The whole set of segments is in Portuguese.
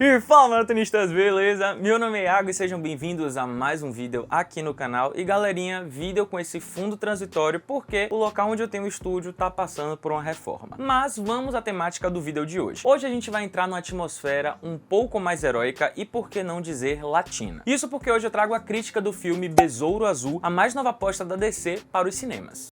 E fala, maratonistas, beleza? Meu nome é Iago e sejam bem-vindos a mais um vídeo aqui no canal. E galerinha, vídeo com esse fundo transitório porque o local onde eu tenho o estúdio tá passando por uma reforma. Mas vamos à temática do vídeo de hoje. Hoje a gente vai entrar numa atmosfera um pouco mais heróica e, por que não dizer, latina. Isso porque hoje eu trago a crítica do filme Besouro Azul, a mais nova aposta da DC para os cinemas.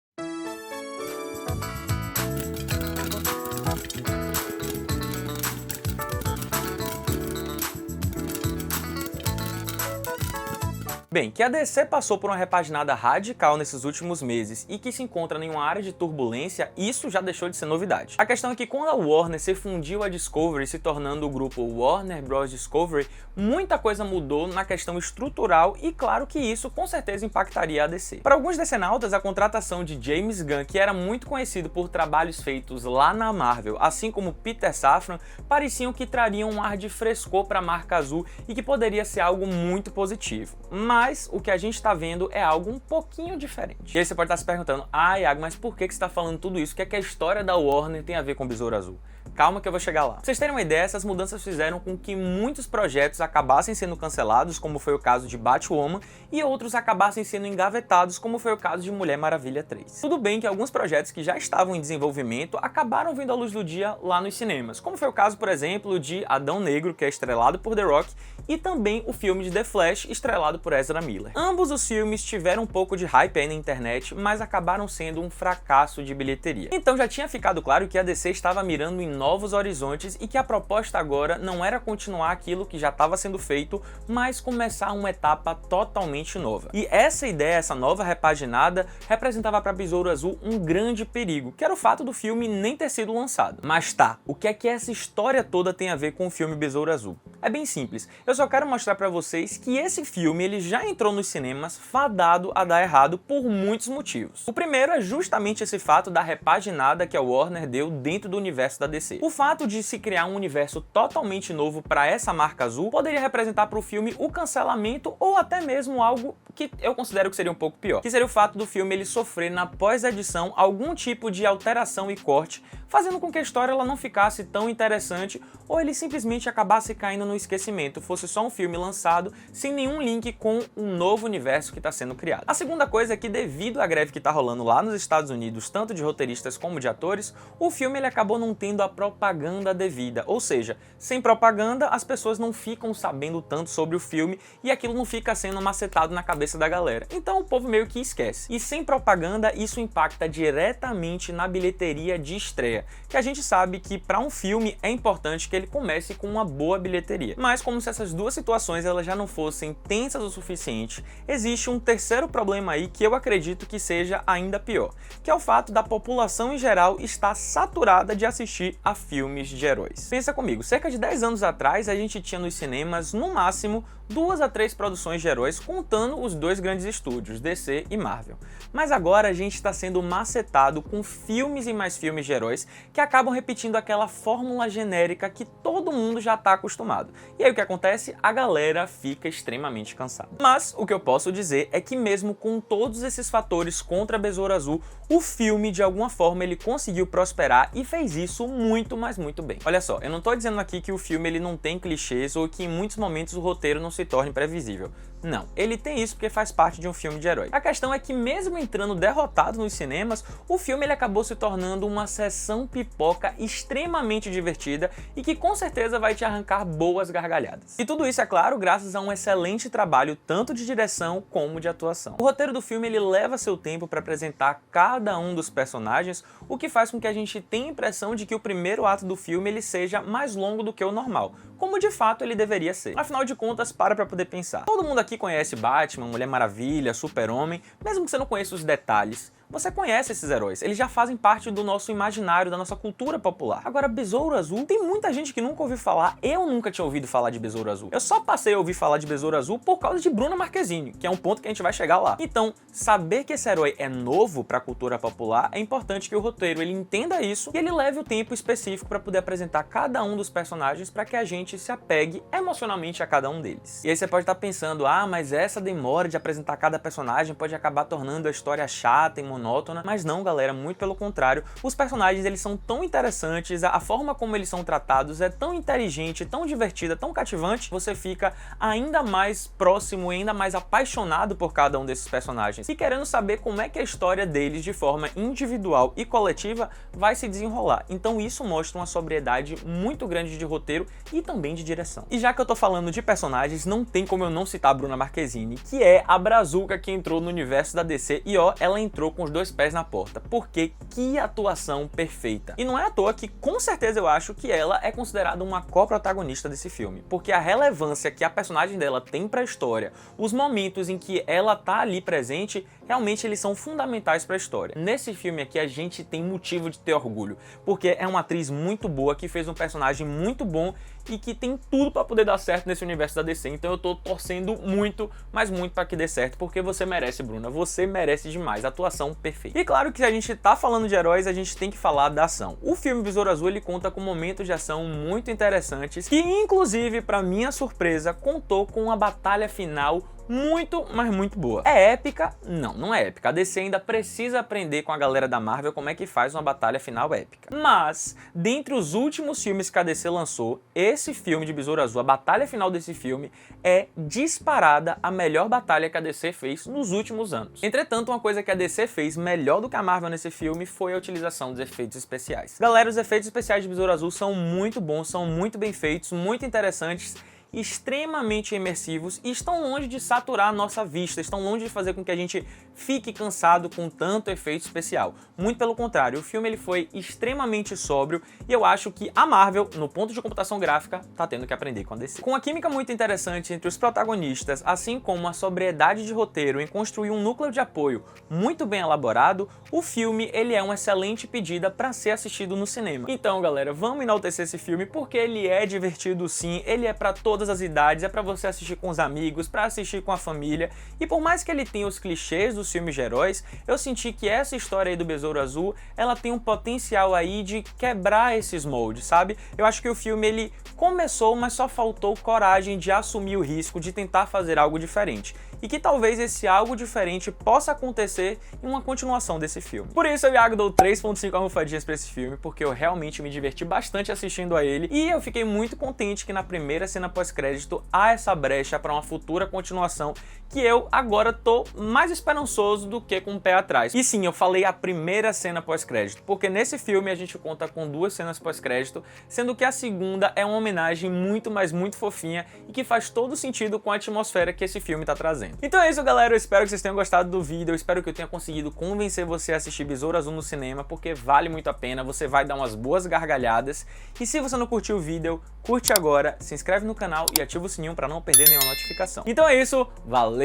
Bem, que a DC passou por uma repaginada radical nesses últimos meses e que se encontra em uma área de turbulência, isso já deixou de ser novidade. A questão é que quando a Warner se fundiu à Discovery, se tornando o grupo Warner Bros. Discovery, muita coisa mudou na questão estrutural e claro que isso com certeza impactaria a DC. Para alguns decenautas, a contratação de James Gunn, que era muito conhecido por trabalhos feitos lá na Marvel, assim como Peter Safran, pareciam que trariam um ar de frescor para a marca azul e que poderia ser algo muito positivo. Mas o que a gente está vendo é algo um pouquinho diferente. E aí você pode estar se perguntando, Iago, mas por que você está falando tudo isso? O que é que a história da Warner tem a ver com o Besouro Azul? Calma que eu vou chegar lá. Pra vocês terem uma ideia, essas mudanças fizeram com que muitos projetos acabassem sendo cancelados, como foi o caso de Batwoman, e outros acabassem sendo engavetados, como foi o caso de Mulher Maravilha 3. Tudo bem que alguns projetos que já estavam em desenvolvimento acabaram vindo à luz do dia lá nos cinemas, como foi o caso, por exemplo, de Adão Negro, que é estrelado por The Rock, e também o filme de The Flash, estrelado por Ezra Miller. Ambos os filmes tiveram um pouco de hype aí na internet, mas acabaram sendo um fracasso de bilheteria. Então já tinha ficado claro que a DC estava mirando em novos horizontes e que a proposta agora não era continuar aquilo que já estava sendo feito, mas começar uma etapa totalmente nova. E essa ideia, essa nova repaginada, representava para Besouro Azul um grande perigo, que era o fato do filme nem ter sido lançado. Mas tá, o que é que essa história toda tem a ver com o filme Besouro Azul? É bem simples, eu só quero mostrar para vocês que esse filme ele já entrou nos cinemas fadado a dar errado por muitos motivos. O primeiro é justamente esse fato da repaginada que a Warner deu dentro do universo da DC. O fato de se criar um universo totalmente novo para essa marca azul poderia representar para o filme o cancelamento ou até mesmo algo que eu considero que seria um pouco pior, que seria o fato do filme ele sofrer na pós-edição algum tipo de alteração e corte, fazendo com que a história ela não ficasse tão interessante ou ele simplesmente acabasse caindo no esquecimento, fosse só um filme lançado sem nenhum link com um novo universo que está sendo criado. A segunda coisa é que devido à greve que está rolando lá nos Estados Unidos, tanto de roteiristas como de atores, o filme ele acabou não tendo a propaganda devida, ou seja, sem propaganda as pessoas não ficam sabendo tanto sobre o filme e aquilo não fica sendo macetado na cabeça da galera. Então o povo meio que esquece. E sem propaganda isso impacta diretamente na bilheteria de estreia, que a gente sabe que para um filme é importante que ele comece com uma boa bilheteria. Mas como se essas duas situações elas já não fossem tensas o suficiente, existe um terceiro problema aí que eu acredito que seja ainda pior, que é o fato da população em geral estar saturada de assistir a filmes de heróis. Pensa comigo, cerca de 10 anos atrás a gente tinha nos cinemas no máximo 2 a 3 produções de heróis, contando os dois grandes estúdios, DC e Marvel. Mas agora a gente está sendo macetado com filmes e mais filmes de heróis que acabam repetindo aquela fórmula genérica que todo mundo já está acostumado. E aí o que acontece? A galera fica extremamente cansada. Mas o que eu posso dizer é que mesmo com todos esses fatores contra Besouro Azul, o filme de alguma forma ele conseguiu prosperar e fez isso muito, mas muito bem. Olha só, eu não estou dizendo aqui que o filme ele não tem clichês ou que em muitos momentos o roteiro não se torne previsível. Não, ele tem isso porque faz parte de um filme de herói. A questão é que mesmo entrando derrotado nos cinemas, o filme ele acabou se tornando uma sessão pipoca extremamente divertida e que com certeza vai te arrancar boas gargalhadas. E tudo isso, é claro, graças a um excelente trabalho tanto de direção como de atuação. O roteiro do filme ele leva seu tempo para apresentar cada um dos personagens, o que faz com que a gente tenha a impressão de que o primeiro ato do filme ele seja mais longo do que o normal, como de fato ele deveria ser. Afinal de contas, para poder pensar. Todo mundo aqui conhece Batman, Mulher Maravilha, Super-Homem, mesmo que você não conheça os detalhes, você conhece esses heróis, eles já fazem parte do nosso imaginário, da nossa cultura popular. Agora, Besouro Azul, tem muita gente que nunca ouviu falar, eu nunca tinha ouvido falar de Besouro Azul. Eu só passei a ouvir falar de Besouro Azul por causa de Bruna Marquezine, que é um ponto que a gente vai chegar lá. Então, saber que esse herói é novo para a cultura popular, é importante que o roteiro ele entenda isso e ele leve o tempo específico para poder apresentar cada um dos personagens para que a gente se apegue emocionalmente a cada um deles. E aí você pode estar pensando, mas essa demora de apresentar cada personagem pode acabar tornando a história chata e monótona, mas não, galera, muito pelo contrário. Os personagens, eles são tão interessantes, a forma como eles são tratados é tão inteligente, tão divertida, tão cativante, você fica ainda mais próximo e ainda mais apaixonado por cada um desses personagens e querendo saber como é que a história deles, de forma individual e coletiva, vai se desenrolar. Então isso mostra uma sobriedade muito grande de roteiro e também de direção. E já que eu tô falando de personagens, não tem como eu não citar a Bruna Marquezine, que é a brazuca que entrou no universo da DC e ó, ela entrou com os dois pés na porta, porque que atuação perfeita. E não é à toa que com certeza eu acho que ela é considerada uma co-protagonista desse filme, porque a relevância que a personagem dela tem pra história, os momentos em que ela tá ali presente, realmente eles são fundamentais pra história. Nesse filme aqui a gente tem motivo de ter orgulho, porque é uma atriz muito boa, que fez um personagem muito bom e que tem tudo pra poder dar certo nesse universo da DC. Então eu tô torcendo muito, mas muito pra que dê certo, porque você merece, Bruna, você merece demais, atuação perfeita. E claro que se a gente tá falando de heróis, a gente tem que falar da ação. O filme Besouro Azul, ele conta com momentos de ação muito interessantes, que inclusive, pra minha surpresa, contou com uma batalha final muito, mas muito boa. É épica? Não, não é épica. A DC ainda precisa aprender com a galera da Marvel como é que faz uma batalha final épica. Mas, dentre os últimos filmes que a DC lançou, esse filme de Besouro Azul, a batalha final desse filme, é disparada a melhor batalha que a DC fez nos últimos anos. Entretanto, uma coisa que a DC fez melhor do que a Marvel nesse filme foi a utilização dos efeitos especiais. Galera, os efeitos especiais de Besouro Azul são muito bons, são muito bem feitos, muito interessantes, extremamente imersivos e estão longe de saturar a nossa vista, estão longe de fazer com que a gente fique cansado com tanto efeito especial. Muito pelo contrário, o filme ele foi extremamente sóbrio e eu acho que a Marvel, no ponto de computação gráfica, tá tendo que aprender com a DC. Com uma química muito interessante entre os protagonistas, assim como a sobriedade de roteiro em construir um núcleo de apoio muito bem elaborado, o filme ele é uma excelente pedida para ser assistido no cinema. Então, galera, vamos enaltecer esse filme porque ele é divertido sim, ele é para todas as idades, é para você assistir com os amigos, para assistir com a família, e por mais que ele tenha os clichês dos filmes de heróis, eu senti que essa história aí do Besouro Azul, ela tem um potencial aí de quebrar esses moldes, sabe? Eu acho que o filme ele começou, mas só faltou coragem de assumir o risco de tentar fazer algo diferente. E que talvez esse algo diferente possa acontecer em uma continuação desse filme. Por isso eu, Iago, dou 3.5 almofadinhas pra esse filme, porque eu realmente me diverti bastante assistindo a ele, e eu fiquei muito contente que na primeira cena pós-crédito há essa brecha para uma futura continuação, que eu agora tô mais esperançoso do que com o pé atrás. E sim, eu falei a primeira cena pós-crédito, porque nesse filme a gente conta com 2 cenas pós-crédito, sendo que a segunda é uma homenagem muito, mas muito fofinha e que faz todo sentido com a atmosfera que esse filme tá trazendo. Então é isso, galera, eu espero que vocês tenham gostado do vídeo, eu espero que eu tenha conseguido convencer você a assistir Besouro Azul no cinema, porque vale muito a pena, você vai dar umas boas gargalhadas. E se você não curtiu o vídeo, curte agora, se inscreve no canal e ativa o sininho para não perder nenhuma notificação. Então é isso, valeu!